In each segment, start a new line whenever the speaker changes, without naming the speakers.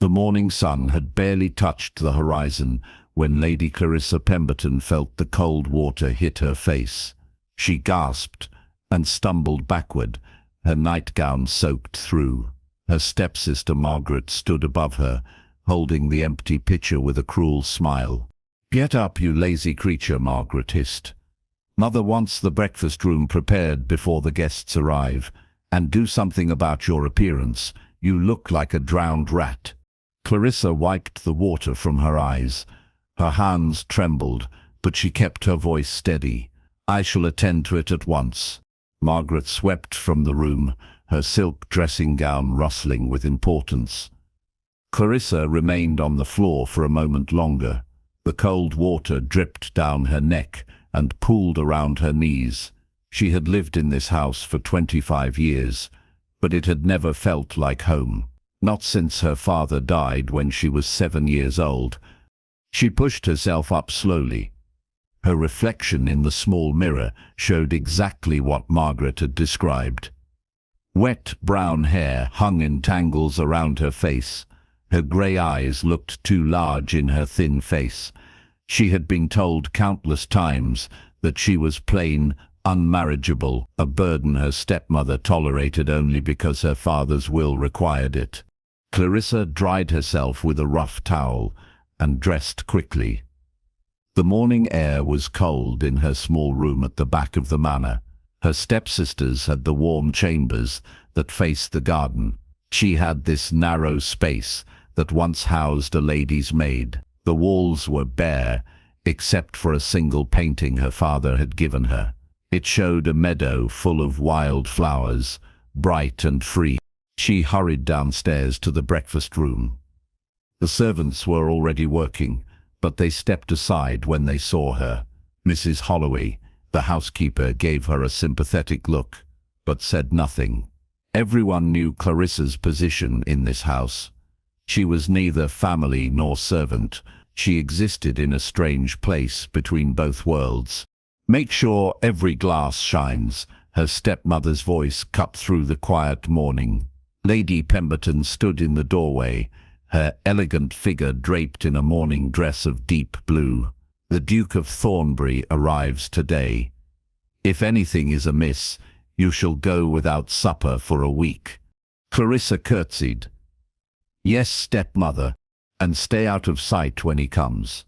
The morning sun had barely touched the horizon when Lady Clarissa Pemberton felt the cold water hit her face. She gasped and stumbled backward, her nightgown soaked through. Her stepsister Margaret stood above her, holding the empty pitcher with a cruel smile. "Get up, you lazy creature," Margaret hissed. "Mother wants the breakfast room prepared before the guests arrive. And do something about your appearance. You look like a drowned rat." Clarissa wiped the water from her eyes. Her hands trembled, but she kept her voice steady. "I shall attend to it at once." Margaret swept from the room, her silk dressing gown rustling with importance. Clarissa remained on the floor for a moment longer. The cold water dripped down her neck and pooled around her knees. She had lived in this house for 25 years, but it had never felt like home. Not since her father died when she was 7 years old. She pushed herself up slowly. Her reflection in the small mirror showed exactly what Margaret had described. Wet brown hair hung in tangles around her face. Her grey eyes looked too large in her thin face. She had been told countless times that she was plain unmarriageable, a burden her stepmother tolerated only because her father's will required it. Clarissa dried herself with a rough towel and dressed quickly. The morning air was cold in her small room at the back of the manor. Her stepsisters had the warm chambers that faced the garden. She had this narrow space that once housed a lady's maid. The walls were bare, except for a single painting her father had given her. It showed a meadow full of wild flowers, bright and free. She hurried downstairs to the breakfast room. The servants were already working, but they stepped aside when they saw her. Mrs. Holloway, the housekeeper, gave her a sympathetic look, but said nothing. Everyone knew Clarissa's position in this house. She was neither family nor servant. She existed in a strange place between both worlds. "Make sure every glass shines," her stepmother's voice cut through the quiet morning. Lady Pemberton stood in the doorway, her elegant figure draped in a morning dress of deep blue. "The Duke of Thornbury arrives today. If anything is amiss, you shall go without supper for a week." Clarissa curtsied. "Yes, stepmother, and stay out of sight when he comes.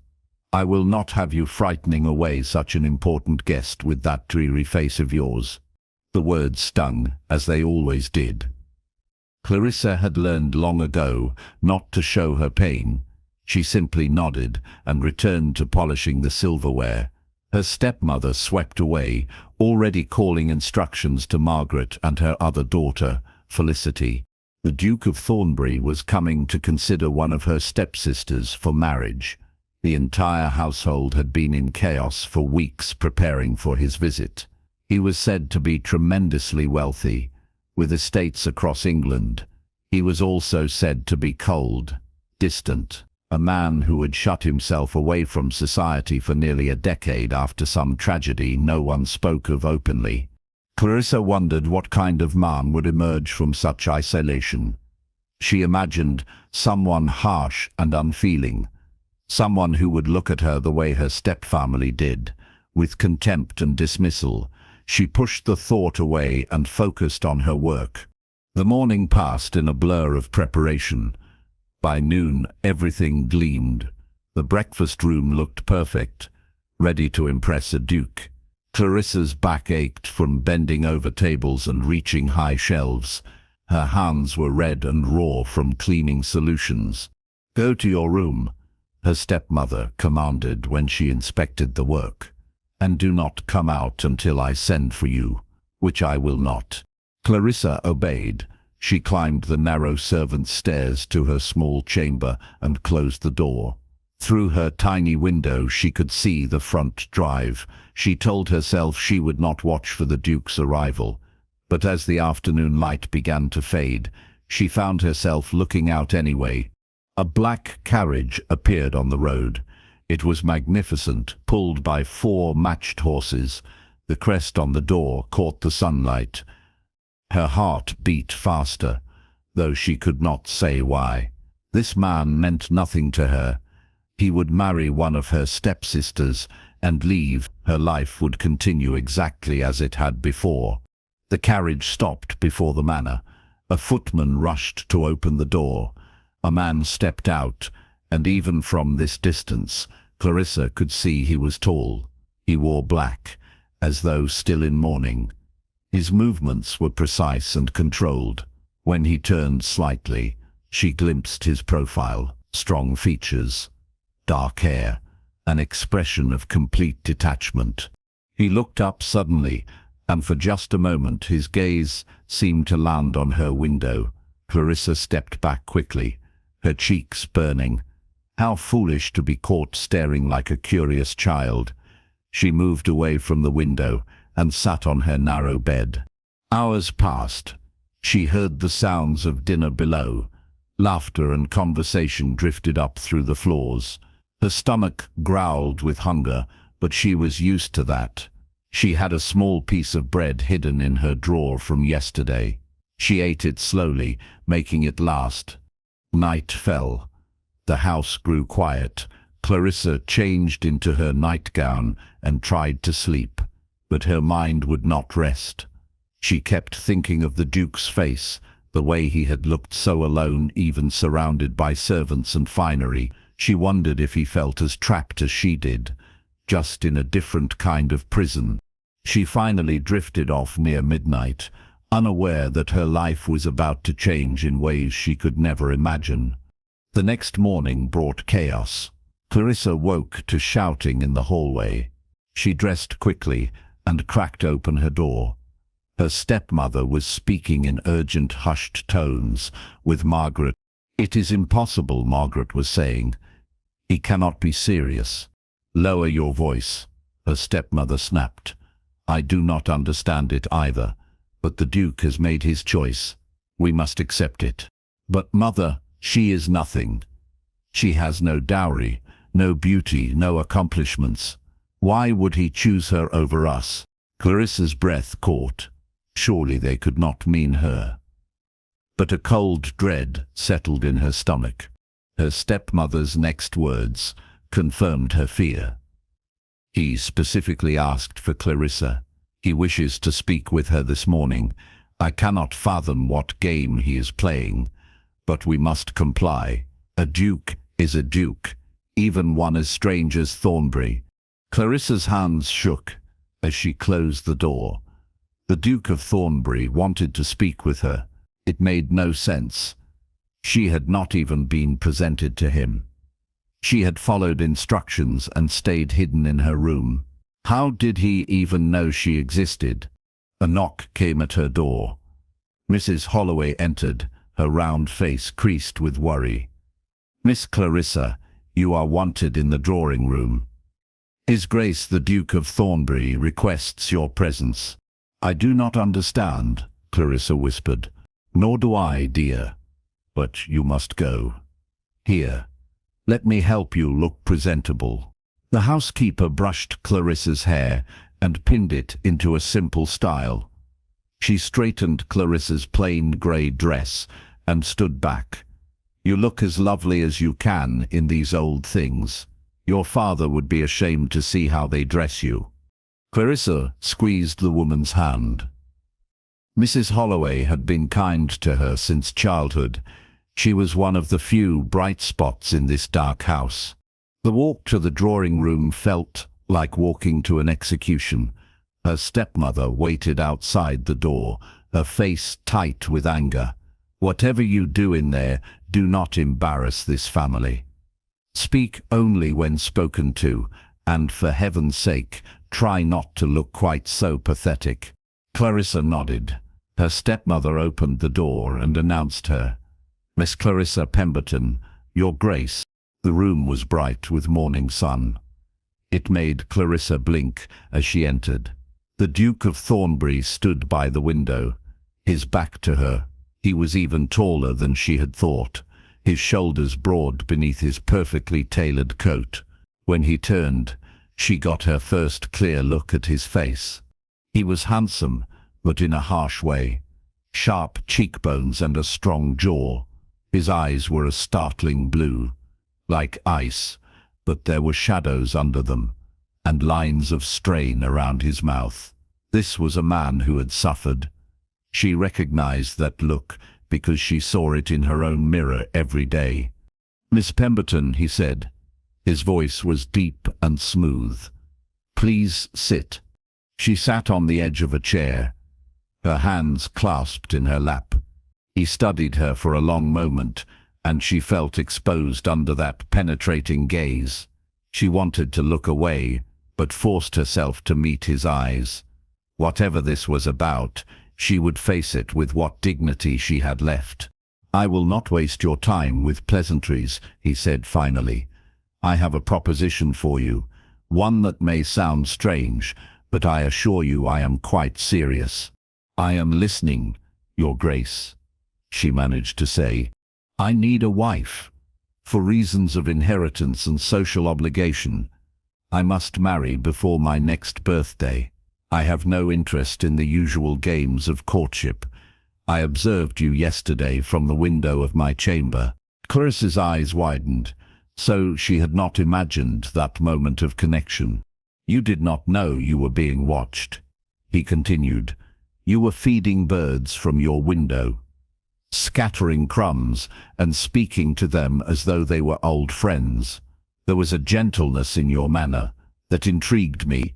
I will not have you frightening away such an important guest with that dreary face of yours." The words stung, as they always did. Clarissa had learned long ago not to show her pain. She simply nodded and returned to polishing the silverware. Her stepmother swept away, already calling instructions to Margaret and her other daughter, Felicity. The Duke of Thornbury was coming to consider one of her stepsisters for marriage. The entire household had been in chaos for weeks preparing for his visit. He was said to be tremendously wealthy, with estates across England. He was also said to be cold, distant, a man who had shut himself away from society for nearly a decade after some tragedy no one spoke of openly. Clarissa wondered what kind of man would emerge from such isolation. She imagined someone harsh and unfeeling, someone who would look at her the way her stepfamily did, with contempt and dismissal. She pushed the thought away and focused on her work. The morning passed in a blur of preparation. By noon, everything gleamed. The breakfast room looked perfect, ready to impress a duke. Clarissa's back ached from bending over tables and reaching high shelves. Her hands were red and raw from cleaning solutions. "Go to your room," her stepmother commanded when she inspected the work. "And do not come out until I send for you, which I will not." Clarissa obeyed. She climbed the narrow servants' stairs to her small chamber and closed the door. Through her tiny window she could see the front drive. She told herself she would not watch for the Duke's arrival. But as the afternoon light began to fade, she found herself looking out anyway. A black carriage appeared on the road. It was magnificent, pulled by 4 matched horses. The crest on the door caught the sunlight. Her heart beat faster, though she could not say why. This man meant nothing to her. He would marry one of her stepsisters and leave. Her life would continue exactly as it had before. The carriage stopped before the manor. A footman rushed to open the door. A man stepped out, and even from this distance, Clarissa could see he was tall. He wore black, as though still in mourning. His movements were precise and controlled. When he turned slightly, she glimpsed his profile, strong features, dark hair, an expression of complete detachment. He looked up suddenly, and for just a moment his gaze seemed to land on her window. Clarissa stepped back quickly, her cheeks burning. How foolish to be caught staring like a curious child. She moved away from the window and sat on her narrow bed. Hours passed. She heard the sounds of dinner below. Laughter and conversation drifted up through the floors. Her stomach growled with hunger, but she was used to that. She had a small piece of bread hidden in her drawer from yesterday. She ate it slowly, making it last. Night fell. The house grew quiet. Clarissa changed into her nightgown and tried to sleep, but her mind would not rest. She kept thinking of the Duke's face, the way he had looked so alone, even surrounded by servants and finery. She wondered if he felt as trapped as she did, just in a different kind of prison. She finally drifted off near midnight, unaware that her life was about to change in ways she could never imagine. The next morning brought chaos. Clarissa woke to shouting in the hallway. She dressed quickly and cracked open her door. Her stepmother was speaking in urgent, hushed tones with Margaret. "It is impossible," Margaret was saying. "He cannot be serious." "Lower your voice," her stepmother snapped. "I do not understand it either, but the Duke has made his choice. We must accept it." "But mother, she is nothing. She has no dowry, no beauty, no accomplishments. Why would he choose her over us?" Clarissa's breath caught. Surely they could not mean her. But a cold dread settled in her stomach. Her stepmother's next words confirmed her fear. "He specifically asked for Clarissa. He wishes to speak with her this morning. I cannot fathom what game he is playing, but we must comply. A duke is a duke, even one as strange as Thornbury." Clarissa's hands shook as she closed the door. The Duke of Thornbury wanted to speak with her. It made no sense. She had not even been presented to him. She had followed instructions and stayed hidden in her room. How did he even know she existed? A knock came at her door. Mrs. Holloway entered, her round face creased with worry. "Miss Clarissa, you are wanted in the drawing room. His Grace the Duke of Thornbury requests your presence." "I do not understand," Clarissa whispered. "Nor do I, dear. But you must go. Here, let me help you look presentable." The housekeeper brushed Clarissa's hair and pinned it into a simple style. She straightened Clarissa's plain grey dress and stood back. "You look as lovely as you can in these old things. Your father would be ashamed to see how they dress you." Clarissa squeezed the woman's hand. Mrs. Holloway had been kind to her since childhood. She was one of the few bright spots in this dark house. The walk to the drawing room felt like walking to an execution. Her stepmother waited outside the door, her face tight with anger. "Whatever you do in there, do not embarrass this family. Speak only when spoken to, and for heaven's sake, try not to look quite so pathetic." Clarissa nodded. Her stepmother opened the door and announced her. "Miss Clarissa Pemberton, Your Grace." The room was bright with morning sun. It made Clarissa blink as she entered. The Duke of Thornbury stood by the window, his back to her. He was even taller than she had thought, his shoulders broad beneath his perfectly tailored coat. When he turned, she got her first clear look at his face. He was handsome, but in a harsh way. Sharp cheekbones and a strong jaw. His eyes were a startling blue, like ice, but there were shadows under them, and lines of strain around his mouth. This was a man who had suffered. She recognized that look because she saw it in her own mirror every day. "Miss Pemberton," he said. His voice was deep and smooth. "Please sit." She sat on the edge of a chair, her hands clasped in her lap. He studied her for a long moment, and she felt exposed under that penetrating gaze. She wanted to look away, but forced herself to meet his eyes. Whatever this was about, she would face it with what dignity she had left. "I will not waste your time with pleasantries," he said finally. "I have a proposition for you, one that may sound strange, but I assure you I am quite serious." "I am listening, Your Grace," she managed to say. "I need a wife. For reasons of inheritance and social obligation, I must marry before my next birthday. I have no interest in the usual games of courtship. I observed you yesterday from the window of my chamber." Clarissa's eyes widened, so she had not imagined that moment of connection. "You did not know you were being watched," he continued. "You were feeding birds from your window, scattering crumbs and speaking to them as though they were old friends. There was a gentleness in your manner that intrigued me.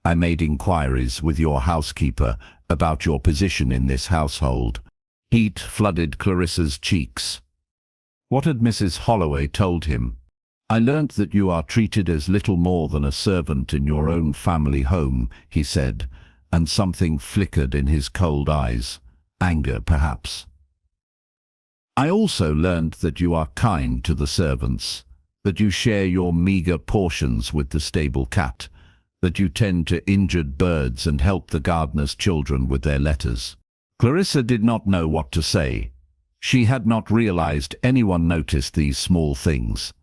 I made inquiries with your housekeeper about your position in this household." Heat flooded Clarissa's cheeks. What had Mrs. Holloway told him? "I learnt that you are treated as little more than a servant in your own family home," he said, and something flickered in his cold eyes. Anger, perhaps. "I also learnt that you are kind to the servants, that you share your meager portions with the stable cat, that you tend to injured birds and help the gardener's children with their letters." Clarissa did not know what to say. She had not realized anyone noticed these small things.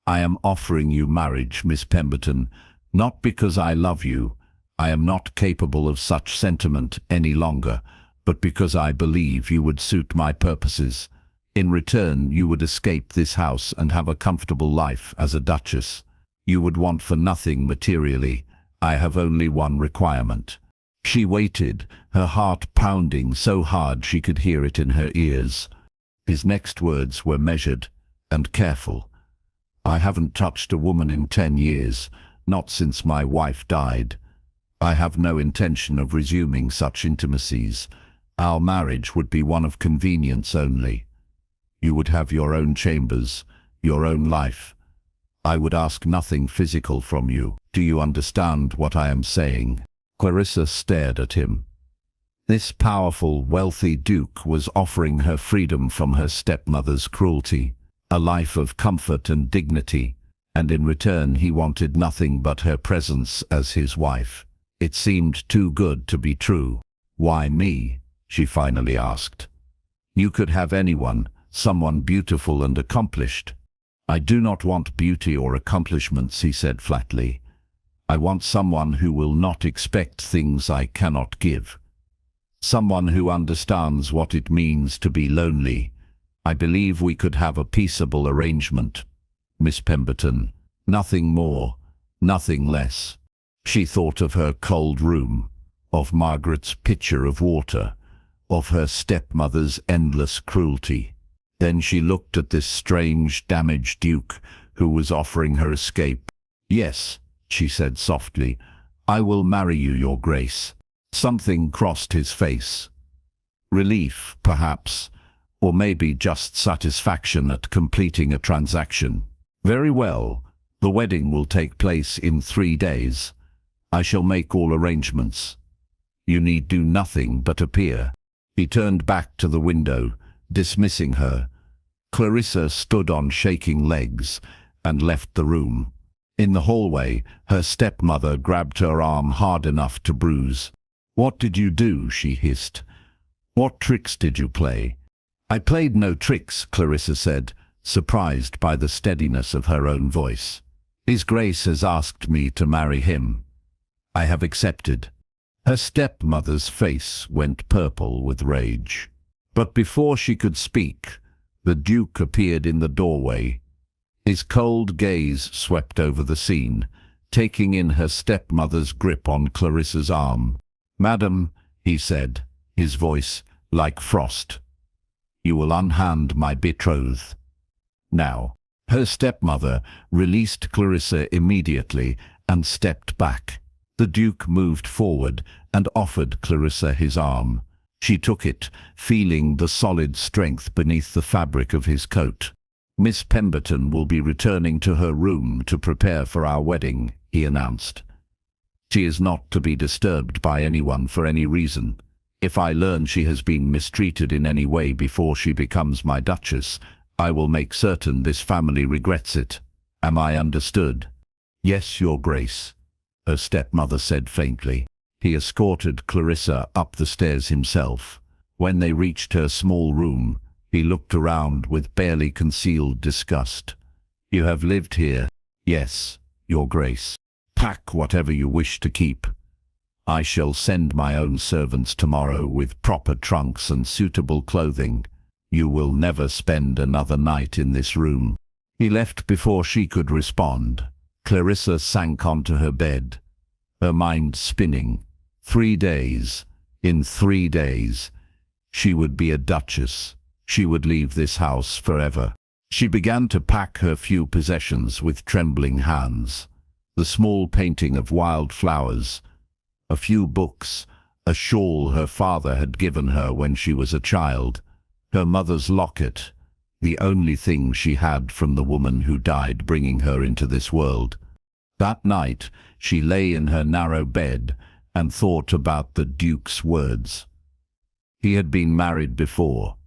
"I am offering you marriage, Miss Pemberton, not because I love you. I am not capable of such sentiment any longer, but because I believe you would suit my purposes. In return, you would escape this house and have a comfortable life as a duchess. You would want for nothing materially. I have only one requirement." She waited, her heart pounding so hard she could hear it in her ears. His next words were measured and careful. "I haven't touched a woman in 10 years, not since my wife died. I have no intention of resuming such intimacies. Our marriage would be one of convenience only. You would have your own chambers, your own life. I would ask nothing physical from you. Do you understand what I am saying?" Clarissa stared at him. This powerful, wealthy duke was offering her freedom from her stepmother's cruelty, a life of comfort and dignity, and in return he wanted nothing but her presence as his wife. It seemed too good to be true. "Why me?" she finally asked. "You could have anyone, someone beautiful and accomplished." "I do not want beauty or accomplishments," he said flatly. "I want someone who will not expect things I cannot give. Someone who understands what it means to be lonely. I believe we could have a peaceable arrangement, Miss Pemberton. Nothing more, nothing less." She thought of her cold room, of Margaret's pitcher of water, of her stepmother's endless cruelty. Then she looked at this strange, damaged duke who was offering her escape. "Yes," she said softly, "I will marry you, Your Grace." Something crossed his face. Relief, perhaps, or maybe just satisfaction at completing a transaction. "Very well, the wedding will take place in 3 days. I shall make all arrangements. You need do nothing but appear." He turned back to the window, dismissing her. Clarissa stood on shaking legs and left the room. In the hallway, her stepmother grabbed her arm hard enough to bruise. "What did you do?" she hissed. "What tricks did you play?" "I played no tricks," Clarissa said, surprised by the steadiness of her own voice. "His Grace has asked me to marry him. I have accepted." Her stepmother's face went purple with rage. But before she could speak, The Duke appeared in the doorway. His cold gaze swept over the scene, taking in her stepmother's grip on Clarissa's arm. "Madam," he said, his voice like frost, "you will unhand my betrothed now." Her stepmother released Clarissa immediately and stepped back. The Duke moved forward and offered Clarissa his arm. She took it, feeling the solid strength beneath the fabric of his coat. "Miss Pemberton will be returning to her room to prepare for our wedding," he announced. "She is not to be disturbed by anyone for any reason. If I learn she has been mistreated in any way before she becomes my Duchess, I will make certain this family regrets it. Am I understood?" "Yes, Your Grace," her stepmother said faintly. He escorted Clarissa up the stairs himself. When they reached her small room, he looked around with barely concealed disgust. "You have lived here?" "Yes, Your Grace." "Pack whatever you wish to keep. I shall send my own servants tomorrow with proper trunks and suitable clothing. You will never spend another night in this room." He left before she could respond. Clarissa sank onto her bed, her mind spinning. 3 days. In 3 days, she would be a duchess. She would leave this house forever. She began to pack her few possessions with trembling hands. The small painting of wild flowers, a few books, a shawl her father had given her when she was a child, her mother's locket, the only thing she had from the woman who died bringing her into this world. That night, she lay in her narrow bed and thought about the Duke's words. He had been married before.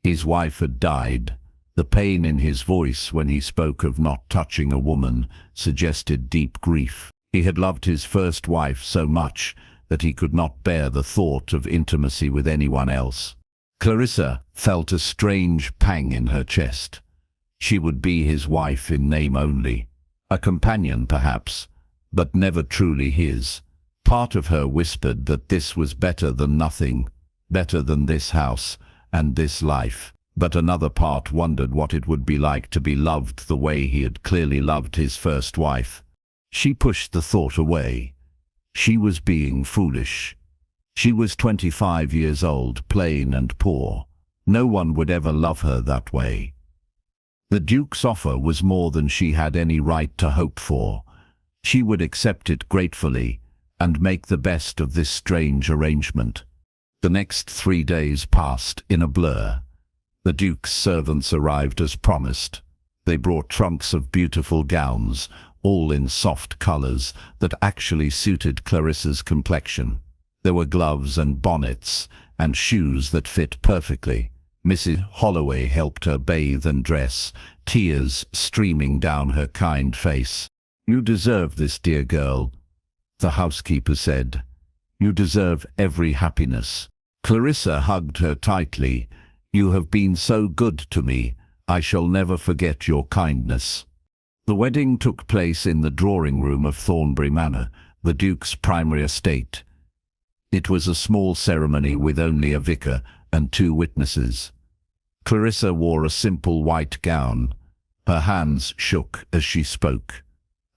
His wife had died. The pain in his voice when he spoke of not touching a woman suggested deep grief. He had loved his first wife so much that he could not bear the thought of intimacy with anyone else. Clarissa felt a strange pang in her chest. She would be his wife in name only. A companion, perhaps, but never truly his. Part of her whispered that this was better than nothing, better than this house and this life. But another part wondered what it would be like to be loved the way he had clearly loved his first wife. She pushed the thought away. She was being foolish. She was 25 years old, plain and poor. No one would ever love her that way. The Duke's offer was more than she had any right to hope for. She would accept it gratefully and make the best of this strange arrangement. The next 3 days passed in a blur. The Duke's servants arrived as promised. They brought trunks of beautiful gowns, all in soft colors that actually suited Clarissa's complexion. There were gloves and bonnets and shoes that fit perfectly. Mrs. Holloway helped her bathe and dress, tears streaming down her kind face. "You deserve this, dear girl," the housekeeper said. "You deserve every happiness." Clarissa hugged her tightly. "You have been so good to me. I shall never forget your kindness." The wedding took place in the drawing room of Thornbury Manor, the Duke's primary estate. It was a small ceremony with only a vicar and 2 witnesses. Clarissa wore a simple white gown. Her hands shook as she spoke.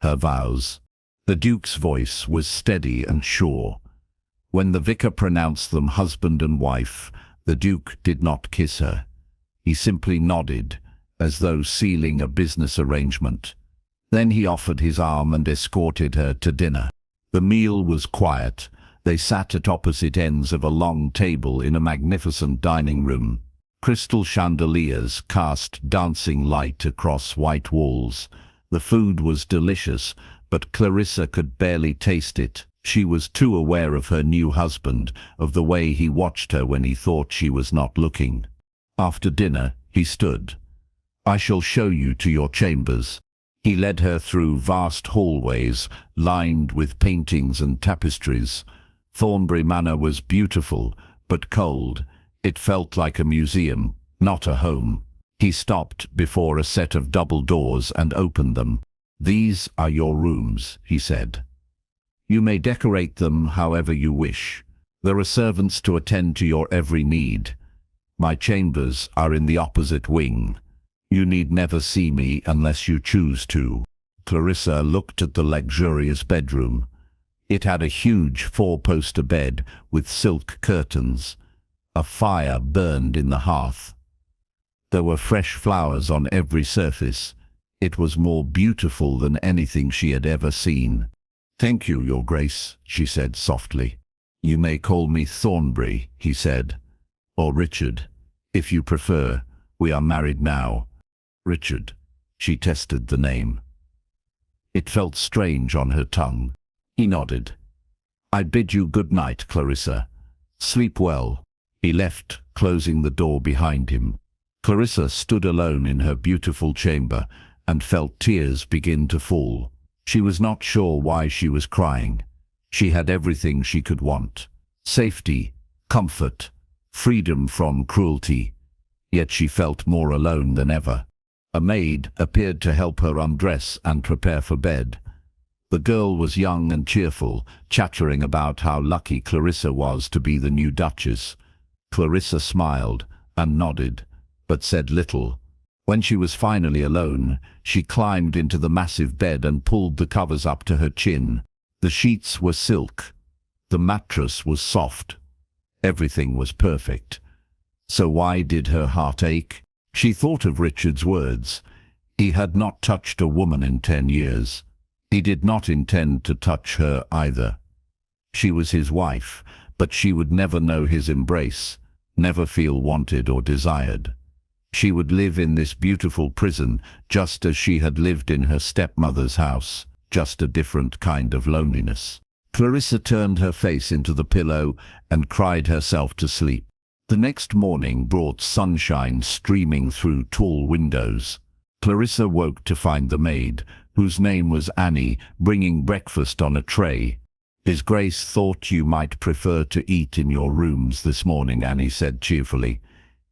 Her vows. The Duke's voice was steady and sure. When the vicar pronounced them husband and wife, the Duke did not kiss her. He simply nodded, as though sealing a business arrangement. Then he offered his arm and escorted her to dinner. The meal was quiet. They sat at opposite ends of a long table in a magnificent dining room. Crystal chandeliers cast dancing light across white walls. The food was delicious, but Clarissa could barely taste it. She was too aware of her new husband, of the way he watched her when he thought she was not looking. After dinner, he stood. "I shall show you to your chambers." He led her through vast hallways lined with paintings and tapestries. Thornbury Manor was beautiful, but cold. It felt like a museum, not a home. He stopped before a set of double doors and opened them. "These are your rooms," he said. "You may decorate them however you wish. There are servants to attend to your every need. My chambers are in the opposite wing. You need never see me unless you choose to." Clarissa looked at the luxurious bedroom. It had a huge four-poster bed with silk curtains. A fire burned in the hearth. There were fresh flowers on every surface. It was more beautiful than anything she had ever seen. "Thank you, Your Grace," she said softly. "You may call me Thornbury," he said, "or Richard, if you prefer. We are married now." "Richard." She tested the name. It felt strange on her tongue. He nodded. "I bid you good night, Clarissa. Sleep well." He left, closing the door behind him. Clarissa stood alone in her beautiful chamber and felt tears begin to fall. She was not sure why she was crying. She had everything she could want: safety, comfort, freedom from cruelty. Yet she felt more alone than ever. A maid appeared to help her undress and prepare for bed. The girl was young and cheerful, chattering about how lucky Clarissa was to be the new Duchess. Clarissa smiled and nodded, but said little. When she was finally alone, she climbed into the massive bed and pulled the covers up to her chin. The sheets were silk. The mattress was soft. Everything was perfect. So why did her heart ache? She thought of Richard's words. He had not touched a woman in 10 years. He did not intend to touch her either. She was his wife, but she would never know his embrace, never feel wanted or desired. She would live in this beautiful prison just as she had lived in her stepmother's house, just a different kind of loneliness. Clarissa turned her face into the pillow and cried herself to sleep. The next morning brought sunshine streaming through tall windows. Clarissa woke to find the maid, whose name was Annie, bringing breakfast on a tray. "His Grace thought you might prefer to eat in your rooms this morning," Annie said cheerfully.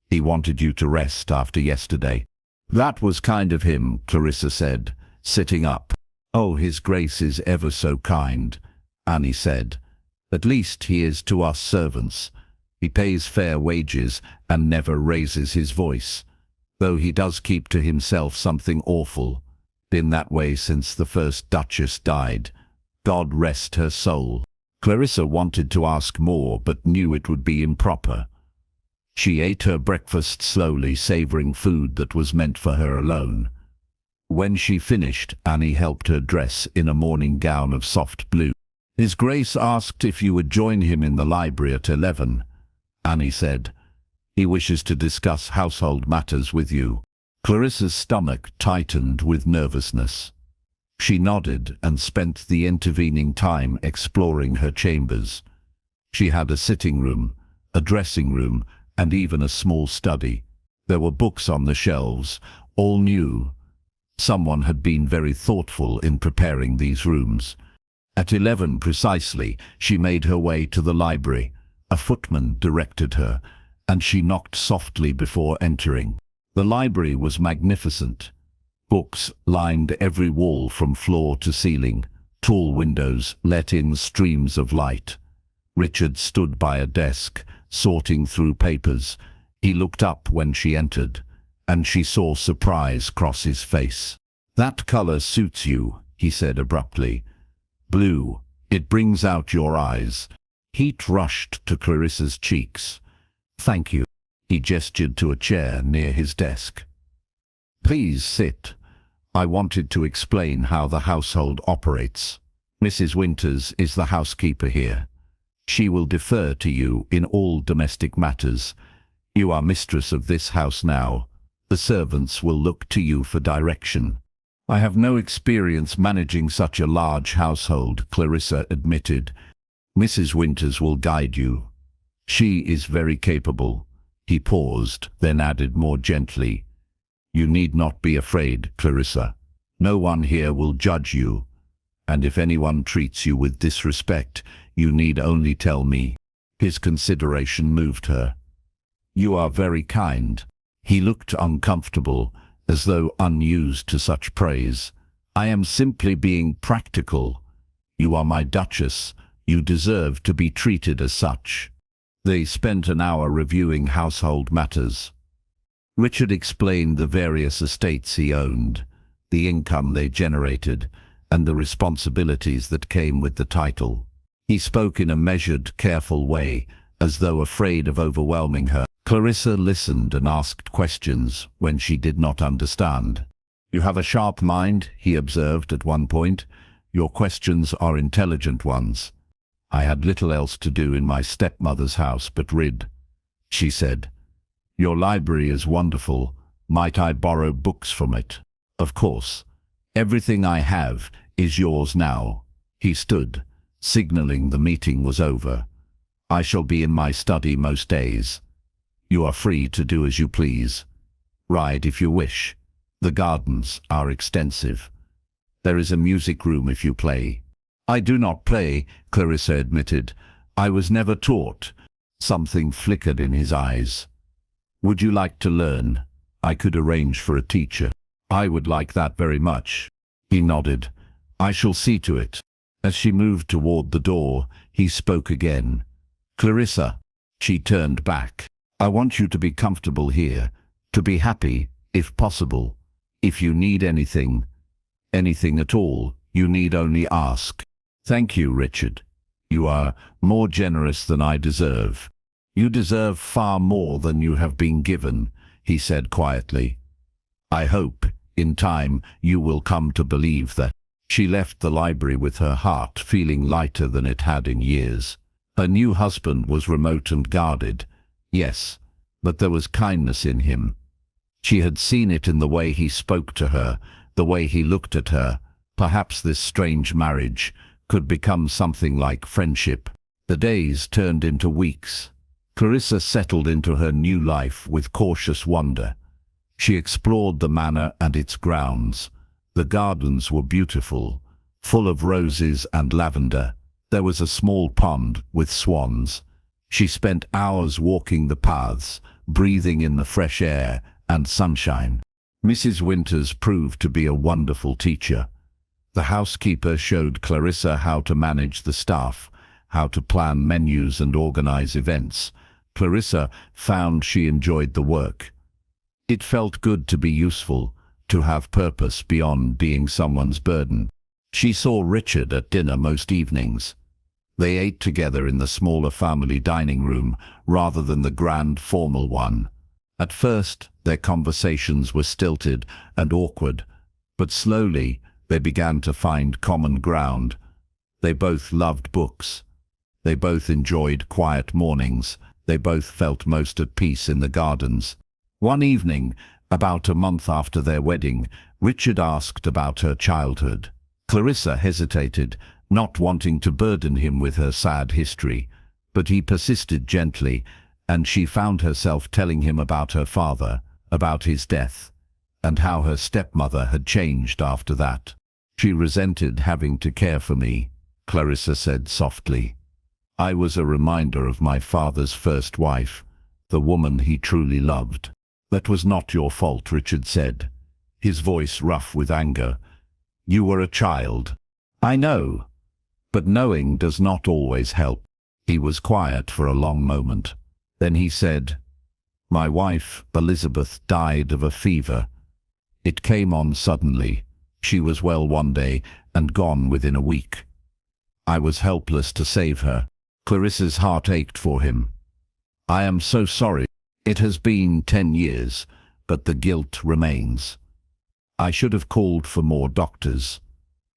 "He wanted you to rest after yesterday." "That was kind of him," Clarissa said, sitting up. "Oh, His Grace is ever so kind," Annie said. "At least he is to us servants. He pays fair wages and never raises his voice, though he does keep to himself something awful. Been that way since the first Duchess died. God rest her soul." Clarissa wanted to ask more, but knew it would be improper. She ate her breakfast slowly, savoring food that was meant for her alone. When she finished, Annie helped her dress in a morning gown of soft blue. "His Grace asked if you would join him in the library at 11, Annie said. "He wishes to discuss household matters with you." Clarissa's stomach tightened with nervousness. She nodded and spent the intervening time exploring her chambers. She had a sitting room, a dressing room, and even a small study. There were books on the shelves, all new. Someone had been very thoughtful in preparing these rooms. At 11 precisely, she made her way to the library. A footman directed her, and she knocked softly before entering. The library was magnificent. Books lined every wall from floor to ceiling. Tall windows let in streams of light. Richard stood by a desk, sorting through papers. He looked up when she entered, and she saw surprise cross his face. "That color suits you," he said abruptly. "Blue. It brings out your eyes." Heat rushed to Clarissa's cheeks. "Thank you." He gestured to a chair near his desk. "Please sit. I wanted to explain how the household operates. Mrs. Winters is the housekeeper here. She will defer to you in all domestic matters. You are mistress of this house now. The servants will look to you for direction." "I have no experience managing such a large household," Clarissa admitted. "Mrs. Winters will guide you. She is very capable." He paused, then added more gently, "You need not be afraid, Clarissa. No one here will judge you, and if anyone treats you with disrespect, you need only tell me." His consideration moved her. "You are very kind." He looked uncomfortable, as though unused to such praise. "I am simply being practical. You are my Duchess. You deserve to be treated as such." They spent an hour reviewing household matters. Richard explained the various estates he owned, the income they generated, and the responsibilities that came with the title. He spoke in a measured, careful way, as though afraid of overwhelming her. Clarissa listened and asked questions when she did not understand. "You have a sharp mind," he observed at one point. "Your questions are intelligent ones." "I had little else to do in my stepmother's house but read," she said. "Your library is wonderful. Might I borrow books from it?" "Of course. Everything I have is yours now." He stood, signaling the meeting was over. "I shall be in my study most days. You are free to do as you please. Ride if you wish. The gardens are extensive. There is a music room if you play." "I do not play," Clarissa admitted. "I was never taught." Something flickered in his eyes. "Would you like to learn? I could arrange for a teacher." "I would like that very much." He nodded. "I shall see to it." As she moved toward the door, he spoke again. "Clarissa." She turned back. "I want you to be comfortable here, to be happy, if possible. If you need anything at all, you need only ask." "Thank you, Richard. You are more generous than I deserve." "You deserve far more than you have been given," he said quietly. "I hope, in time, you will come to believe that." She left the library with her heart feeling lighter than it had in years. Her new husband was remote and guarded, yes, but there was kindness in him. She had seen it in the way he spoke to her, the way he looked at her. Perhaps this strange marriage could become something like friendship. The days turned into weeks. Clarissa settled into her new life with cautious wonder. She explored the manor and its grounds. The gardens were beautiful, full of roses and lavender. There was a small pond with swans. She spent hours walking the paths, breathing in the fresh air and sunshine. Mrs. Winters proved to be a wonderful teacher. The housekeeper showed Clarissa how to manage the staff, how to plan menus and organize events. Clarissa found she enjoyed the work. It felt good to be useful, to have purpose beyond being someone's burden. She saw Richard at dinner most evenings. They ate together in the smaller family dining room rather than the grand formal one. At first, their conversations were stilted and awkward, but slowly they began to find common ground. They both loved books. They both enjoyed quiet mornings. They both felt most at peace in the gardens. One evening, about a month after their wedding, Richard asked about her childhood. Clarissa hesitated, not wanting to burden him with her sad history, but he persisted gently, and she found herself telling him about her father, about his death, and how her stepmother had changed after that. "She resented having to care for me," Clarissa said softly. "I was a reminder of my father's first wife, the woman he truly loved." "That was not your fault," Richard said, his voice rough with anger. "You were a child." "I know, but knowing does not always help." He was quiet for a long moment. Then he said, "My wife, Elizabeth, died of a fever. It came on suddenly. She was well one day and gone within a week. I was helpless to save her." Clarissa's heart ached for him. "I am so sorry. It has been 10 years, but the guilt remains. I should have called for more doctors.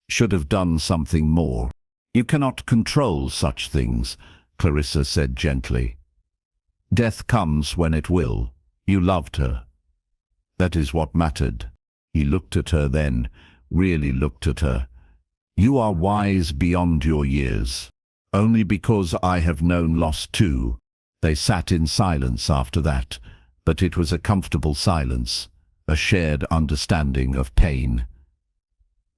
Should have done something more." "You cannot control such things," Clarissa said gently. "Death comes when it will. You loved her. That is what mattered." He looked at her then, really looked at her. "You are wise beyond your years. Only because I have known loss too." They sat in silence after that, but it was a comfortable silence, a shared understanding of pain.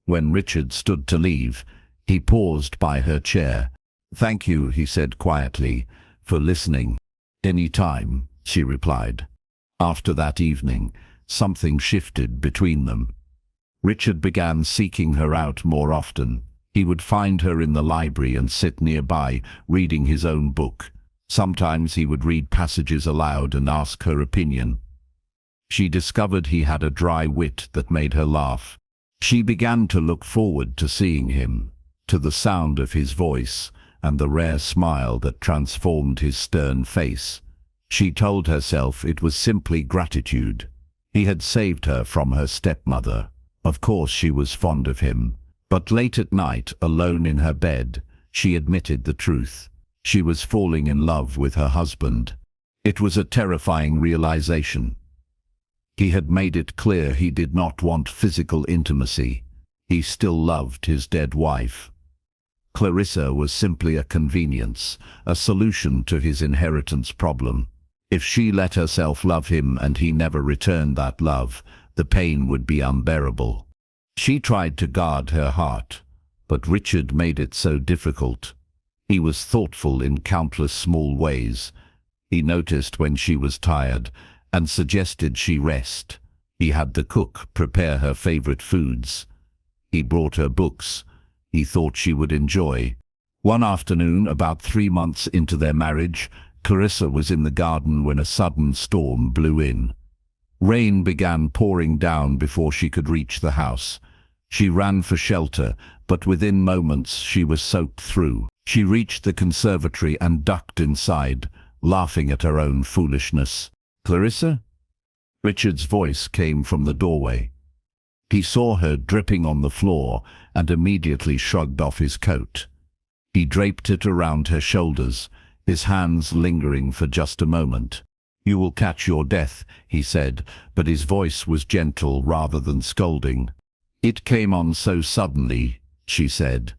When Richard stood to leave, he paused by her chair. "Thank you," he said quietly, "for listening." "Any time," she replied. After that evening, something shifted between them. Richard began seeking her out more often. He would find her in the library and sit nearby, reading his own book. Sometimes he would read passages aloud and ask her opinion. She discovered he had a dry wit that made her laugh. She began to look forward to seeing him, to the sound of his voice and the rare smile that transformed his stern face. She told herself it was simply gratitude. He had saved her from her stepmother. Of course she was fond of him. But late at night, alone in her bed, she admitted the truth. She was falling in love with her husband. It was a terrifying realization. He had made it clear he did not want physical intimacy. He still loved his dead wife. Clarissa was simply a convenience, a solution to his inheritance problem. If she let herself love him and he never returned that love, the pain would be unbearable. She tried to guard her heart, but Richard made it so difficult. He was thoughtful in countless small ways. He noticed when she was tired and suggested she rest. He had the cook prepare her favorite foods. He brought her books he thought she would enjoy. One afternoon, about 3 months into their marriage, Clarissa was in the garden when a sudden storm blew in. Rain began pouring down before she could reach the house. She ran for shelter, but within moments she was soaked through. She reached the conservatory and ducked inside, laughing at her own foolishness. "Clarissa?" Richard's voice came from the doorway. He saw her dripping on the floor and immediately shrugged off his coat. He draped it around her shoulders, his hands lingering for just a moment. "You will catch your death," he said, but his voice was gentle rather than scolding. "It came on so suddenly," she said,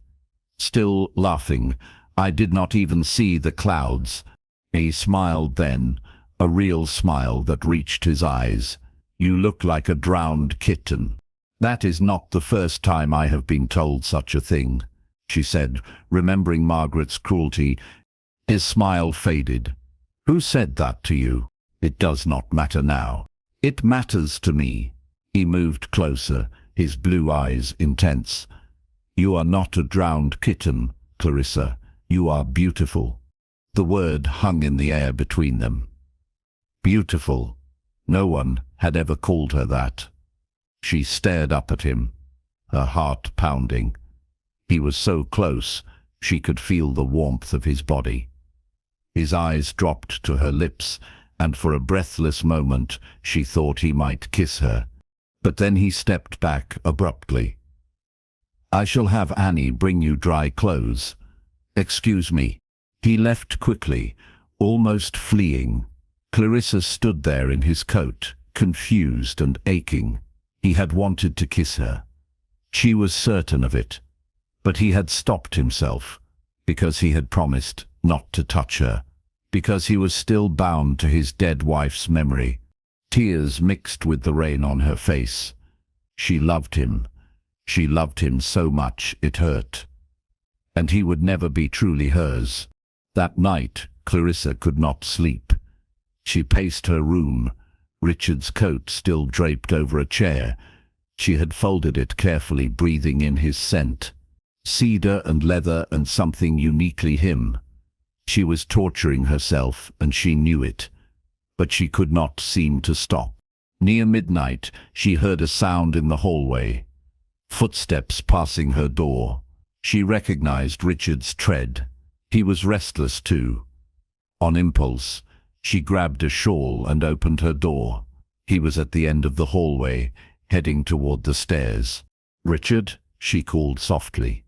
still laughing. "I did not even see the clouds." He smiled then, a real smile that reached his eyes. "You look like a drowned kitten." "That is not the first time I have been told such a thing," she said, remembering Margaret's cruelty. His smile faded. "Who said that to you?" "It does not matter now." "It matters to me." He moved closer, his blue eyes intense. "You are not a drowned kitten, Clarissa. You are beautiful." The word hung in the air between them. Beautiful. No one had ever called her that. She stared up at him, her heart pounding. He was so close, she could feel the warmth of his body. His eyes dropped to her lips, and for a breathless moment she thought he might kiss her. But then he stepped back abruptly. "I shall have Annie bring you dry clothes." "Excuse me." He left quickly, almost fleeing. Clarissa stood there in his coat, confused and aching. He had wanted to kiss her. She was certain of it. But he had stopped himself, because he had promised not to touch her, because he was still bound to his dead wife's memory. Tears mixed with the rain on her face. She loved him. She loved him so much it hurt. And he would never be truly hers. That night, Clarissa could not sleep. She paced her room, Richard's coat still draped over a chair. She had folded it carefully, breathing in his scent. Cedar and leather and something uniquely him. She was torturing herself, and she knew it. But she could not seem to stop. Near midnight, she heard a sound in the hallway. Footsteps passing her door. She recognized Richard's tread. He was restless too. On impulse, she grabbed a shawl and opened her door. He was at the end of the hallway, heading toward the stairs. "Richard?" she called softly.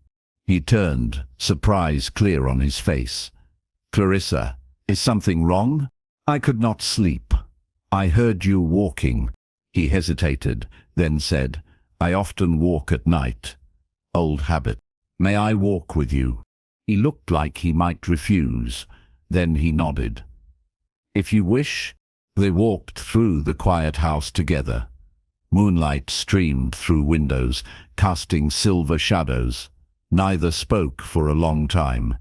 He turned, surprise clear on his face. "Clarissa, is something wrong?" "I could not sleep. I heard you walking." He hesitated, then said, "I often walk at night. Old habit. May I walk with you?" He looked like he might refuse. Then he nodded. "If you wish." They walked through the quiet house together. Moonlight streamed through windows, casting silver shadows. Neither spoke for a long time.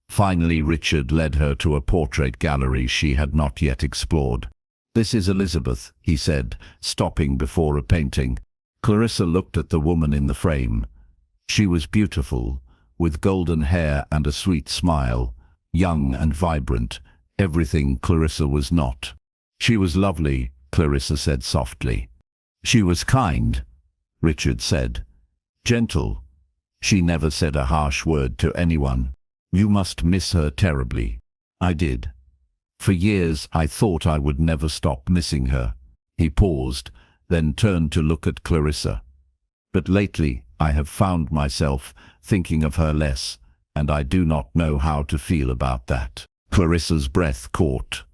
Finally, Richard led her to a portrait gallery she had not yet explored. "This is Elizabeth," he said, stopping before a painting. Clarissa looked at the woman in the frame. She was beautiful, with golden hair and a sweet smile, young and vibrant, Everything Clarissa was not. She was lovely, Clarissa said softly. She was kind, Richard said. Gentle. She never said a harsh word to anyone. You must miss her terribly. I did. For years I thought I would never stop missing her. He paused, then turned to look at Clarissa. But lately I have found myself thinking of her less, and I do not know how to feel about that. Clarissa's breath caught.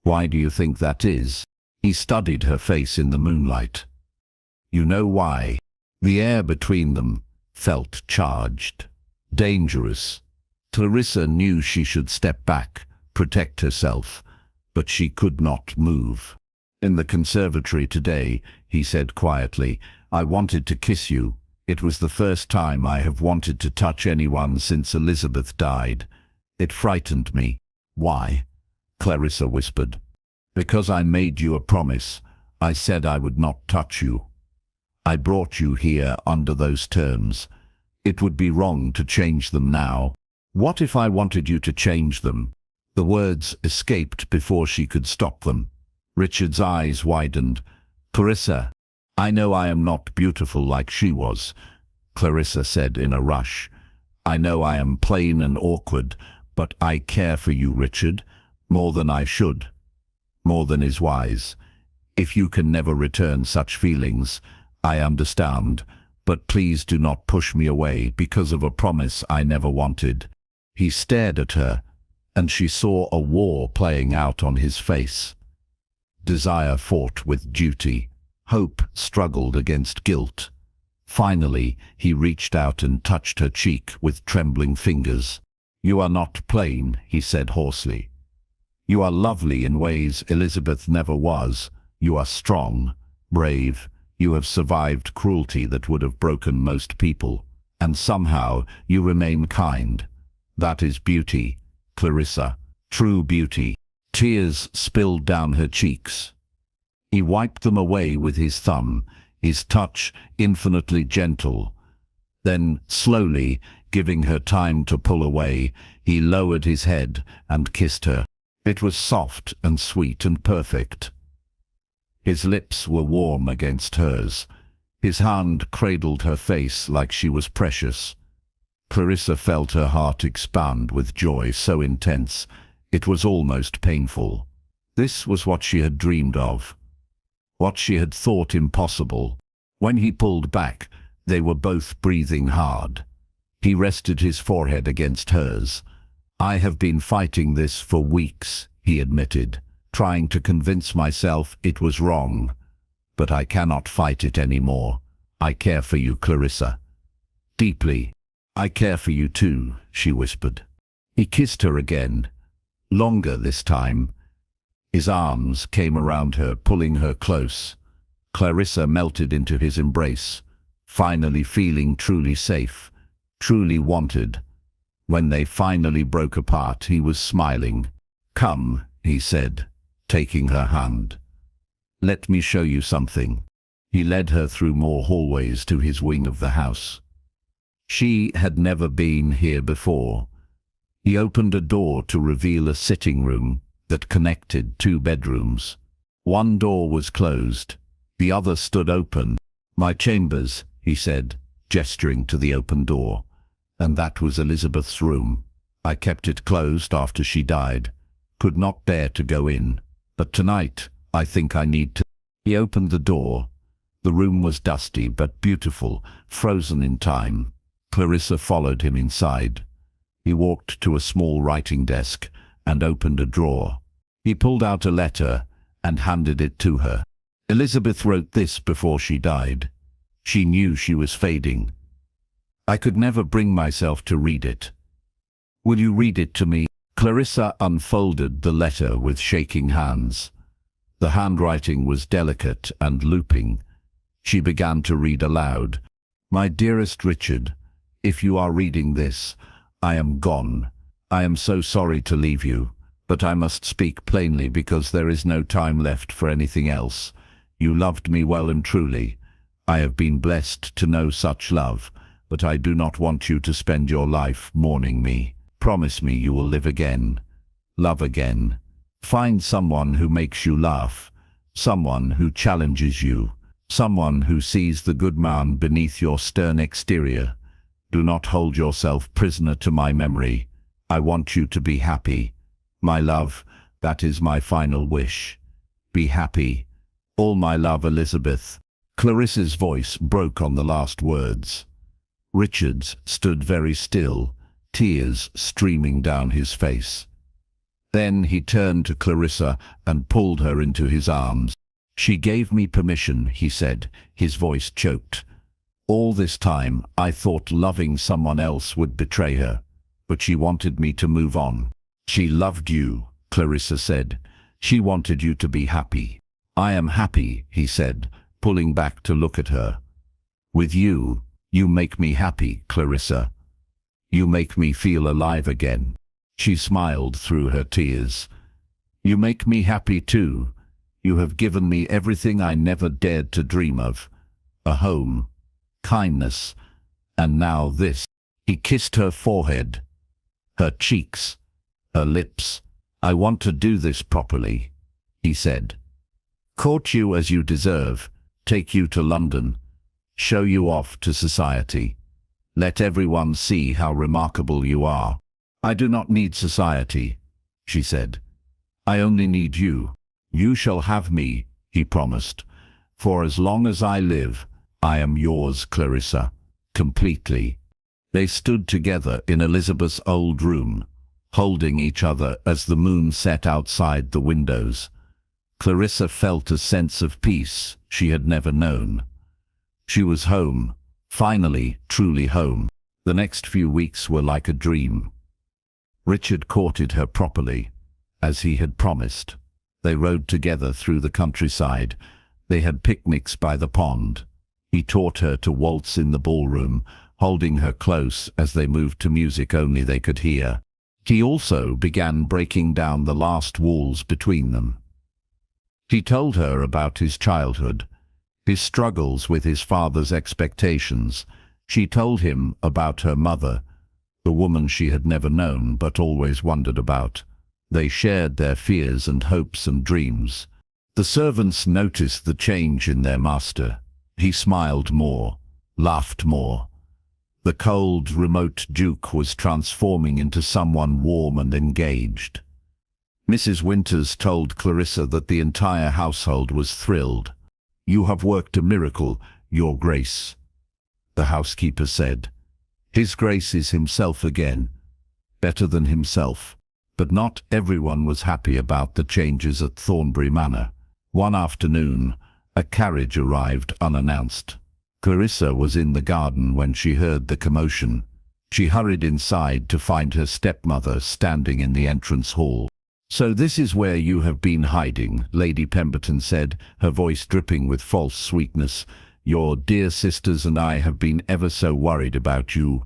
Why do you think that is? He studied her face in the moonlight. You know why? The air between them felt charged, dangerous. Clarissa knew she should step back, protect herself, but she could not move. In the conservatory today, he said quietly, I wanted to kiss you. It was the first time I have wanted to touch anyone since Elizabeth died. It frightened me. Why? Clarissa whispered. Because I made you a promise. I said I would not touch you. I brought you here under those terms. It would be wrong to change them now. What if I wanted you to change them? The words escaped before she could stop them. Richard's eyes widened. Clarissa, I know I am not beautiful like she was, Clarissa said in a rush. I know I am plain and awkward, but I care for you, Richard, more than I should, more than is wise. If you can never return such feelings, I understand, but please do not push me away because of a promise I never wanted. He stared at her, and she saw a war playing out on his face. Desire fought with duty. Hope struggled against guilt. Finally, he reached out and touched her cheek with trembling fingers. You are not plain, he said hoarsely. You are lovely in ways Elizabeth never was. You are strong, brave. You have survived cruelty that would have broken most people. And somehow you remain kind. That is beauty, Clarissa. True beauty. Tears spilled down her cheeks. He wiped them away with his thumb, his touch infinitely gentle. Then, slowly, giving her time to pull away, he lowered his head and kissed her. It was soft and sweet and perfect. His lips were warm against hers. His hand cradled her face like she was precious. Clarissa felt her heart expand with joy so intense, it was almost painful. This was what she had dreamed of, what she had thought impossible. When he pulled back, they were both breathing hard. He rested his forehead against hers. I have been fighting this for weeks, he admitted, trying to convince myself it was wrong. But I cannot fight it anymore. I care for you, Clarissa. Deeply. I care for you too, she whispered. He kissed her again. Longer this time. His arms came around her, pulling her close. Clarissa melted into his embrace, finally feeling truly safe, truly wanted. When they finally broke apart, he was smiling. Come, he said, taking her hand. Let me show you something. He led her through more hallways to his wing of the house. She had never been here before. He opened a door to reveal a sitting room that connected two bedrooms. One door was closed. The other stood open. My chambers, he said, gesturing to the open door. And that was Elizabeth's room. I kept it closed after she died. Could not bear to go in. But tonight, I think I need to. He opened the door. The room was dusty but beautiful, frozen in time. Clarissa followed him inside. He walked to a small writing desk and opened a drawer. He pulled out a letter and handed it to her. Elizabeth wrote this before she died. She knew she was fading. I could never bring myself to read it. Will you read it to me? Clarissa unfolded the letter with shaking hands. The handwriting was delicate and looping. She began to read aloud. My dearest Richard, if you are reading this, I am gone. I am so sorry to leave you, but I must speak plainly because there is no time left for anything else. You loved me well and truly. I have been blessed to know such love, but I do not want you to spend your life mourning me. Promise me you will live again. Love again. Find someone who makes you laugh, someone who challenges you, someone who sees the good man beneath your stern exterior. Do not hold yourself prisoner to my memory. I want you to be happy. My love, that is my final wish. Be happy. All my love, Elizabeth. Clarissa's voice broke on the last words. Richard stood very still, tears streaming down his face. Then he turned to Clarissa and pulled her into his arms. She gave me permission, he said, his voice choked. All this time, I thought loving someone else would betray her, but she wanted me to move on. She loved you, Clarissa said. She wanted you to be happy. I am happy, he said, pulling back to look at her. With you, you make me happy, Clarissa. You make me feel alive again. She smiled through her tears. You make me happy too. You have given me everything I never dared to dream of. A home, kindness, and now this. He kissed her forehead, her cheeks, her lips. I want to do this properly, he said. Court you as you deserve, take you to London, show you off to society. Let everyone see how remarkable you are. I do not need society, she said. I only need you. You shall have me, he promised. For as long as I live, I am yours, Clarissa, completely. They stood together in Elizabeth's old room, holding each other as the moon set outside the windows. Clarissa felt a sense of peace she had never known. She was home, finally, truly home. The next few weeks were like a dream. Richard courted her properly, as he had promised. They rode together through the countryside. They had picnics by the pond. He taught her to waltz in the ballroom, holding her close as they moved to music only they could hear. He also began breaking down the last walls between them. He told her about his childhood, his struggles with his father's expectations. She told him about her mother, the woman she had never known but always wondered about. They shared their fears and hopes and dreams. The servants noticed the change in their master. He smiled more, laughed more. The cold, remote Duke was transforming into someone warm and engaged. Mrs. Winters told Clarissa that the entire household was thrilled. You have worked a miracle, Your Grace, the housekeeper said. His Grace is himself again, better than himself. But not everyone was happy about the changes at Thornbury Manor. One afternoon, a carriage arrived unannounced. Clarissa was in the garden when she heard the commotion. She hurried inside to find her stepmother standing in the entrance hall. So this is where you have been hiding, Lady Pemberton said, her voice dripping with false sweetness. Your dear sisters and I have been ever so worried about you.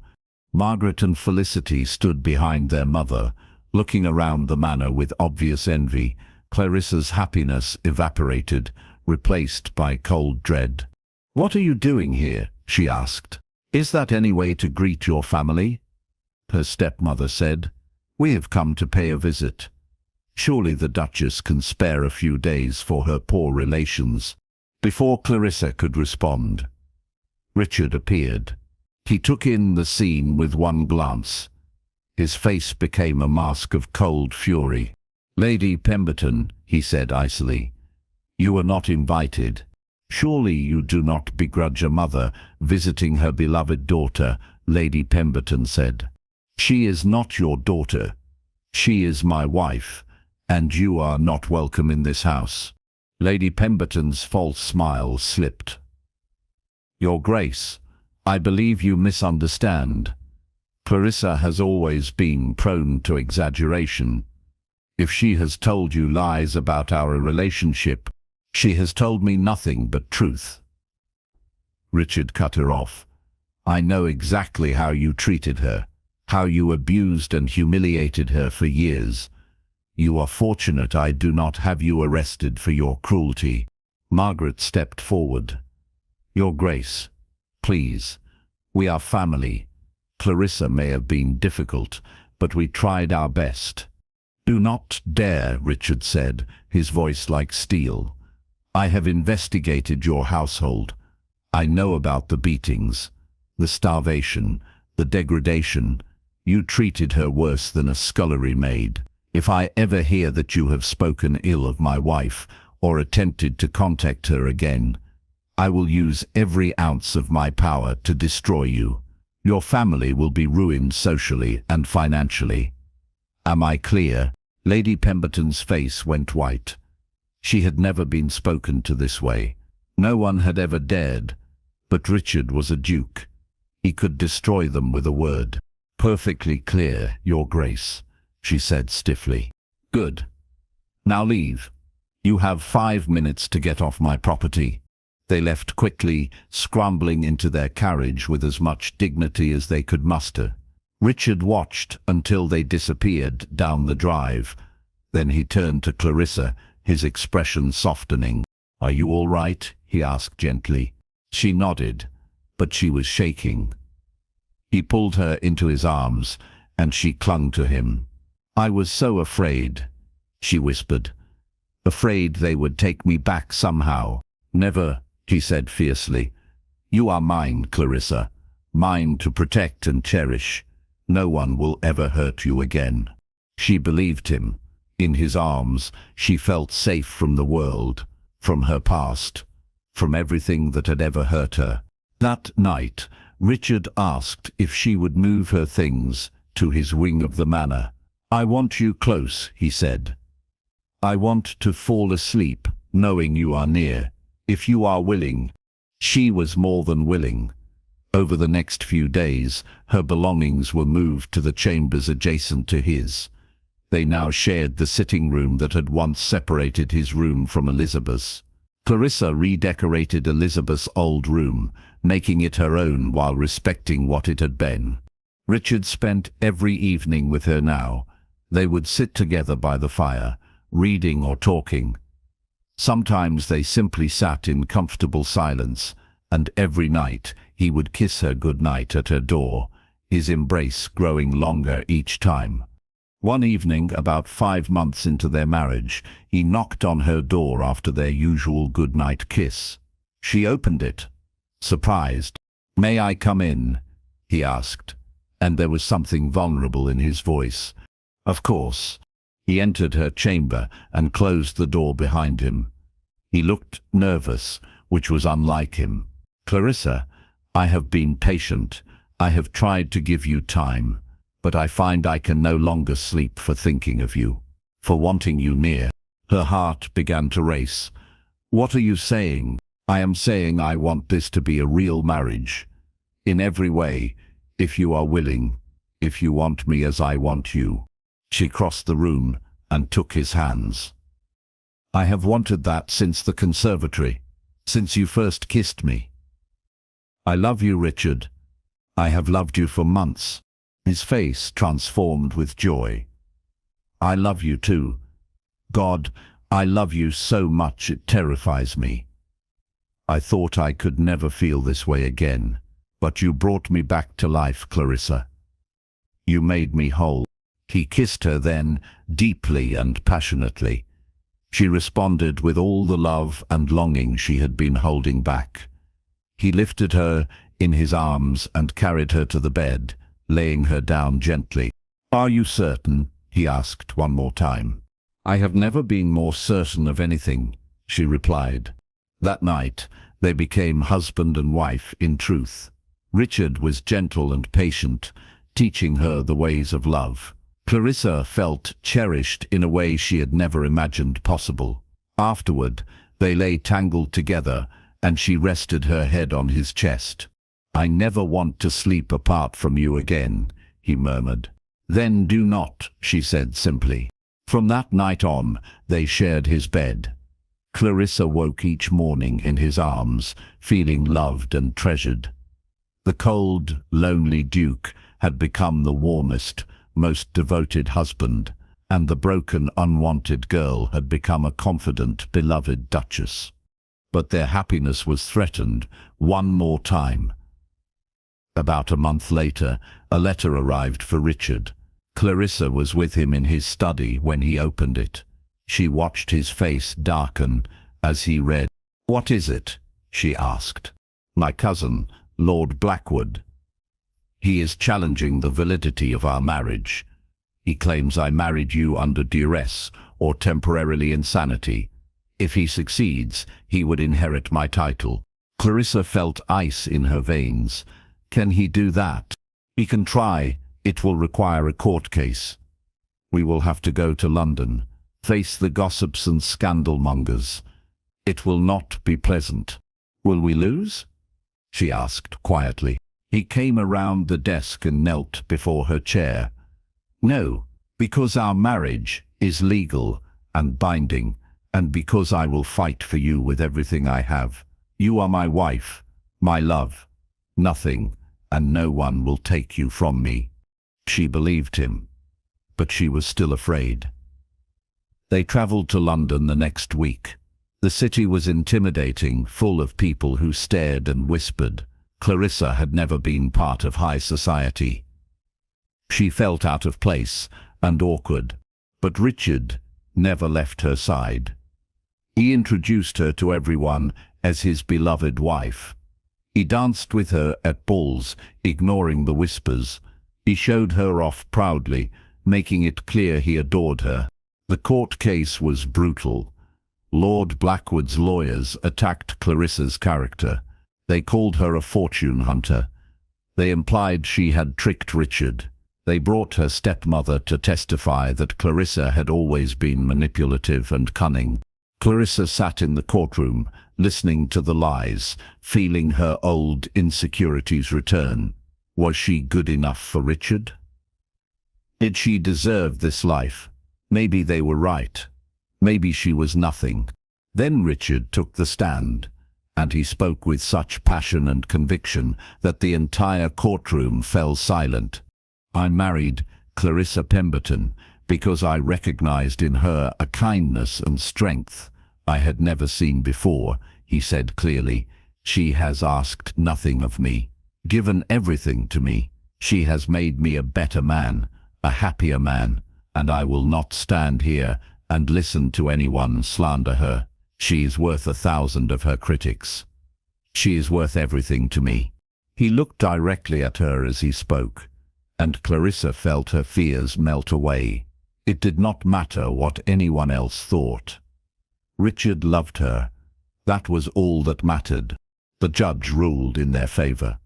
Margaret and Felicity stood behind their mother, looking around the manor with obvious envy. Clarissa's happiness evaporated, replaced by cold dread. What are you doing here? She asked. Is that any way to greet your family? Her stepmother said. We have come to pay a visit. Surely the Duchess can spare a few days for her poor relations. Before Clarissa could respond, Richard appeared. He took in the scene with one glance. His face became a mask of cold fury. Lady Pemberton, he said icily, you were not invited. Surely you do not begrudge a mother visiting her beloved daughter, Lady Pemberton said. She is not your daughter. She is my wife, and you are not welcome in this house. Lady Pemberton's false smile slipped. Your Grace, I believe you misunderstand. Clarissa has always been prone to exaggeration. If she has told you lies about our relationship, she has told me nothing but truth. Richard cut her off. I know exactly how you treated her, how you abused and humiliated her for years. You are fortunate I do not have you arrested for your cruelty. Margaret stepped forward. Your Grace, please, we are family. Clarissa may have been difficult, but we tried our best. "Do not dare," Richard said, his voice like steel. "I have investigated your household. I know about the beatings, the starvation, the degradation. You treated her worse than a scullery maid. If I ever hear that you have spoken ill of my wife or attempted to contact her again, I will use every ounce of my power to destroy you. Your family will be ruined socially and financially. Am I clear?" Lady Pemberton's face went white. She had never been spoken to this way. No one had ever dared, but Richard was a duke. He could destroy them with a word. "Perfectly clear, Your Grace," she said stiffly. "Good. Now leave. You have 5 minutes to get off my property." They left quickly, scrambling into their carriage with as much dignity as they could muster. Richard watched until they disappeared down the drive. Then he turned to Clarissa, his expression softening. "Are you all right?" he asked gently. She nodded, but she was shaking. He pulled her into his arms, and she clung to him. "I was so afraid," she whispered. "Afraid they would take me back somehow." "Never," he said fiercely. "You are mine, Clarissa, mine to protect and cherish. No one will ever hurt you again." She believed him. In his arms, she felt safe from the world, from her past, from everything that had ever hurt her. That night, Richard asked if she would move her things to his wing of the manor. "I want you close," he said. "I want to fall asleep, knowing you are near. If you are willing." She was more than willing. Over the next few days, her belongings were moved to the chambers adjacent to his. They now shared the sitting room that had once separated his room from Elizabeth's. Clarissa redecorated Elizabeth's old room, making it her own while respecting what it had been. Richard spent every evening with her now. They would sit together by the fire, reading or talking. Sometimes they simply sat in comfortable silence, and every night he would kiss her good night at her door, his embrace growing longer each time. One evening, about 5 months into their marriage, he knocked on her door after their usual good-night kiss. She opened it, surprised. "May I come in?" he asked, and there was something vulnerable in his voice. "Of course." He entered her chamber and closed the door behind him. He looked nervous, which was unlike him. "Clarissa, I have been patient. I have tried to give you time. But I find I can no longer sleep for thinking of you, for wanting you near." Her heart began to race. "What are you saying?" "I am saying I want this to be a real marriage. In every way, if you are willing, if you want me as I want you." She crossed the room and took his hands. "I have wanted that since the conservatory, since you first kissed me. I love you, Richard. I have loved you for months." His face transformed with joy. "I love you too. God, I love you so much it terrifies me. I thought I could never feel this way again, but you brought me back to life, Clarissa. You made me whole." He kissed her then, deeply and passionately. She responded with all the love and longing she had been holding back. He lifted her in his arms and carried her to the bed, laying her down gently. "Are you certain?" he asked one more time. "I have never been more certain of anything," she replied. That night, they became husband and wife in truth. Richard was gentle and patient, teaching her the ways of love. Clarissa felt cherished in a way she had never imagined possible. Afterward, they lay tangled together, and she rested her head on his chest. "I never want to sleep apart from you again," he murmured. "Then do not," she said simply. From that night on, they shared his bed. Clarissa woke each morning in his arms, feeling loved and treasured. The cold, lonely Duke had become the warmest, most devoted husband, and the broken, unwanted girl had become a confident, beloved Duchess. But their happiness was threatened one more time. About a month later, a letter arrived for Richard. Clarissa was with him in his study when he opened it. She watched his face darken as he read. "What is it?" she asked. "My cousin, Lord Blackwood. He is challenging the validity of our marriage. He claims I married you under duress or temporarily insanity. If he succeeds, he would inherit my title." Clarissa felt ice in her veins. "Can he do that?" "He can try. It will require a court case. We will have to go to London, face the gossips and scandal-mongers. It will not be pleasant." "Will we lose?" she asked quietly. He came around the desk and knelt before her chair. "No, because our marriage is legal and binding, and because I will fight for you with everything I have. You are my wife, my love. Nothing and no one will take you from me." She believed him, but she was still afraid. They traveled to London the next week. The city was intimidating, full of people who stared and whispered. Clarissa had never been part of high society. She felt out of place and awkward, but Richard never left her side. He introduced her to everyone as his beloved wife. He danced with her at balls, ignoring the whispers. He showed her off proudly, making it clear he adored her. The court case was brutal. Lord Blackwood's lawyers attacked Clarissa's character. They called her a fortune hunter. They implied she had tricked Richard. They brought her stepmother to testify that Clarissa had always been manipulative and cunning. Clarissa sat in the courtroom, listening to the lies, feeling her old insecurities return. Was she good enough for Richard? Did she deserve this life? Maybe they were right. Maybe she was nothing. Then Richard took the stand, and he spoke with such passion and conviction that the entire courtroom fell silent. "I married Clarissa Pemberton because I recognized in her a kindness and strength I had never seen before," he said clearly. "She has asked nothing of me, given everything to me. She has made me a better man, a happier man, and I will not stand here and listen to anyone slander her. She is worth 1,000 of her critics. She is worth everything to me." He looked directly at her as he spoke, and Clarissa felt her fears melt away. It did not matter what anyone else thought. Richard loved her. That was all that mattered. The judge ruled in their favor.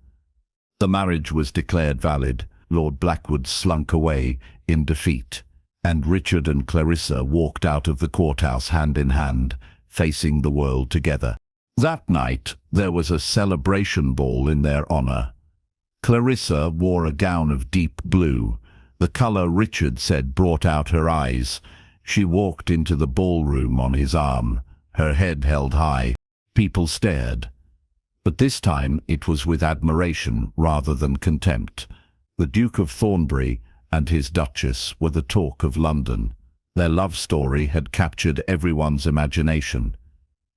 The marriage was declared valid. Lord Blackwood slunk away in defeat, and Richard and Clarissa walked out of the courthouse hand in hand, facing the world together. That night, there was a celebration ball in their honor. Clarissa wore a gown of deep blue, the color Richard said brought out her eyes. She walked into the ballroom on his arm, her head held high. People stared, but this time it was with admiration rather than contempt. The Duke of Thornbury and his Duchess were the talk of London. Their love story had captured everyone's imagination.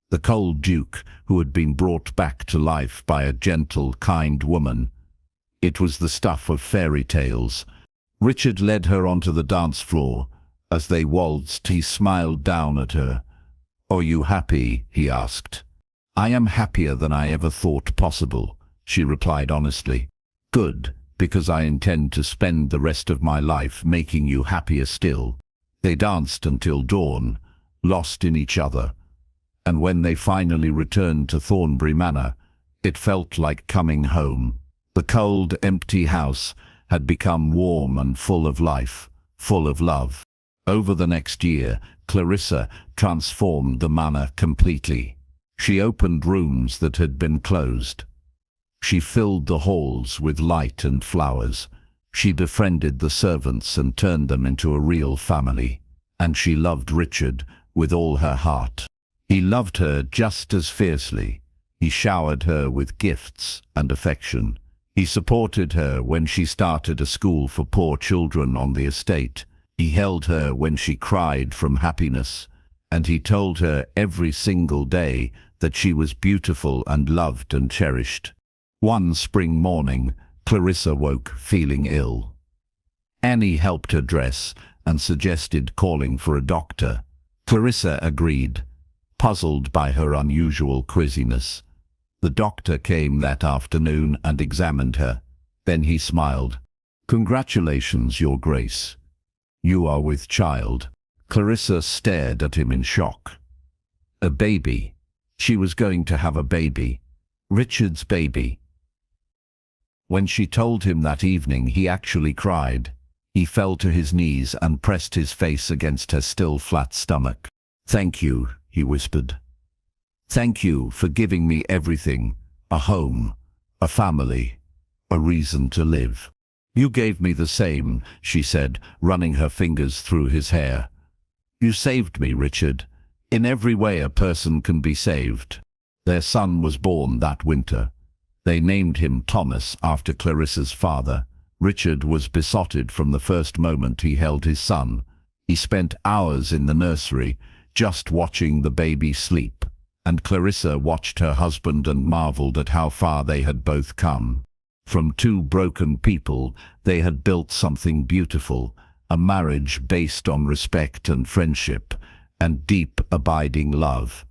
The cold Duke, who had been brought back to life by a gentle, kind woman. It was the stuff of fairy tales. Richard led her onto the dance floor. As they waltzed, he smiled down at her. "Are you happy?" he asked. "I am happier than I ever thought possible," she replied honestly. "Good, because I intend to spend the rest of my life making you happier still." They danced until dawn, lost in each other, and when they finally returned to Thornbury Manor, it felt like coming home. The cold, empty house had become warm and full of life, full of love. Over the next year, Clarissa transformed the manor completely. She opened rooms that had been closed. She filled the halls with light and flowers. She befriended the servants and turned them into a real family. And she loved Richard with all her heart. He loved her just as fiercely. He showered her with gifts and affection. He supported her when she started a school for poor children on the estate. He held her when she cried from happiness, and he told her every single day that she was beautiful and loved and cherished. One spring morning, Clarissa woke feeling ill. Annie helped her dress and suggested calling for a doctor. Clarissa agreed, puzzled by her unusual quizziness. The doctor came that afternoon and examined her. Then he smiled. "Congratulations, Your Grace. You are with child." Clarissa stared at him in shock. A baby. She was going to have a baby. Richard's baby. When she told him that evening, he actually cried. He fell to his knees and pressed his face against her still flat stomach. "Thank you," he whispered. "Thank you for giving me everything. A home, a family, a reason to live." "You gave me the same," she said, running her fingers through his hair. "You saved me, Richard. In every way a person can be saved." Their son was born that winter. They named him Thomas after Clarissa's father. Richard was besotted from the first moment he held his son. He spent hours in the nursery, just watching the baby sleep, and Clarissa watched her husband and marveled at how far they had both come. From two broken people, they had built something beautiful, a marriage based on respect and friendship, and deep, abiding love.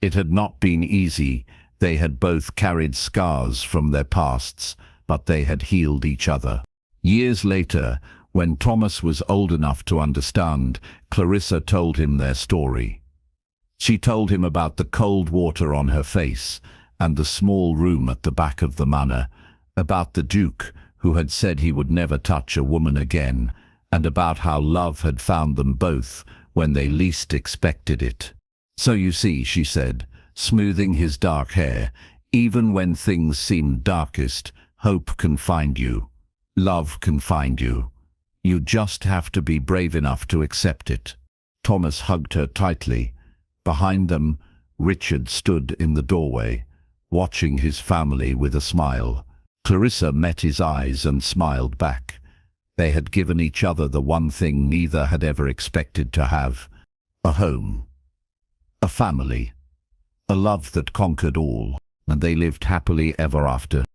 It had not been easy. They had both carried scars from their pasts, but they had healed each other. Years later, when Thomas was old enough to understand, Clarissa told him their story. She told him about the cold water on her face and the small room at the back of the manor, about the Duke who had said he would never touch a woman again, and about how love had found them both when they least expected it. "So you see," she said, smoothing his dark hair, "even when things seem darkest, hope can find you. Love can find you. You just have to be brave enough to accept it." Thomas hugged her tightly. Behind them, Richard stood in the doorway, watching his family with a smile. Clarissa met his eyes and smiled back. They had given each other the one thing neither had ever expected to have: a home, a family, a love that conquered all, and they lived happily ever after.